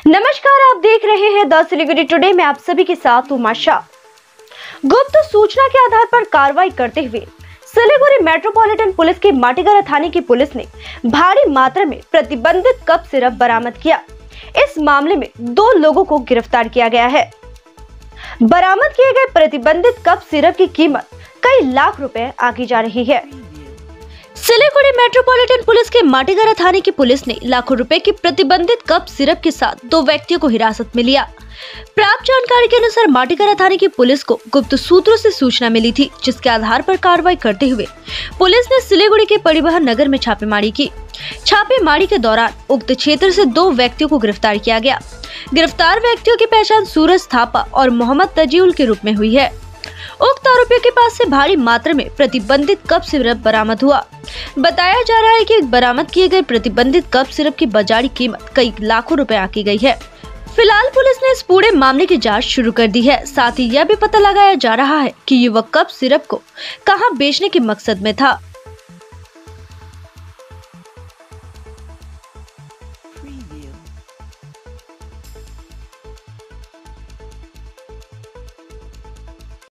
नमस्कार, आप देख रहे हैं द सिलीगुड़ी टुडे में आप सभी के साथ उमा शाह। गुप्त सूचना के आधार पर कार्रवाई करते हुए सिलीगुड़ी मेट्रोपॉलिटन पुलिस के माटीगरा थाने की पुलिस ने भारी मात्रा में प्रतिबंधित कफ सिरप बरामद किया। इस मामले में 2 लोगों को गिरफ्तार किया गया है। बरामद किए गए प्रतिबंधित कफ सिरप की कीमत कई लाख रुपए आकी जा रही है। सिलीगुड़ी मेट्रोपॉलिटन पुलिस के माटीगरा थाने की पुलिस ने लाखों रुपए की प्रतिबंधित कफ सिरप के साथ 2 व्यक्तियों को हिरासत में लिया। प्राप्त जानकारी के अनुसार माटीगरा थाने की पुलिस को गुप्त सूत्रों से सूचना मिली थी, जिसके आधार पर कार्रवाई करते हुए पुलिस ने सिलीगुड़ी के परिवहन नगर में छापेमारी की। छापेमारी के दौरान उक्त क्षेत्र से 2 व्यक्तियों को गिरफ्तार किया गया। गिरफ्तार व्यक्तियों की पहचान सूरज थापा और मोहम्मद तजीउल के रूप में हुई है। उक्त आरोपियों के पास से भारी मात्रा में प्रतिबंधित कफ सिरप बरामद हुआ। बताया जा रहा है कि बरामद किए गए प्रतिबंधित कफ सिरप की बाजारी कीमत कई लाखों रुपए आकी गई है। फिलहाल पुलिस ने इस पूरे मामले की जांच शुरू कर दी है। साथ ही यह भी पता लगाया जा रहा है कि युवक कफ सिरप को कहां बेचने के मकसद में था।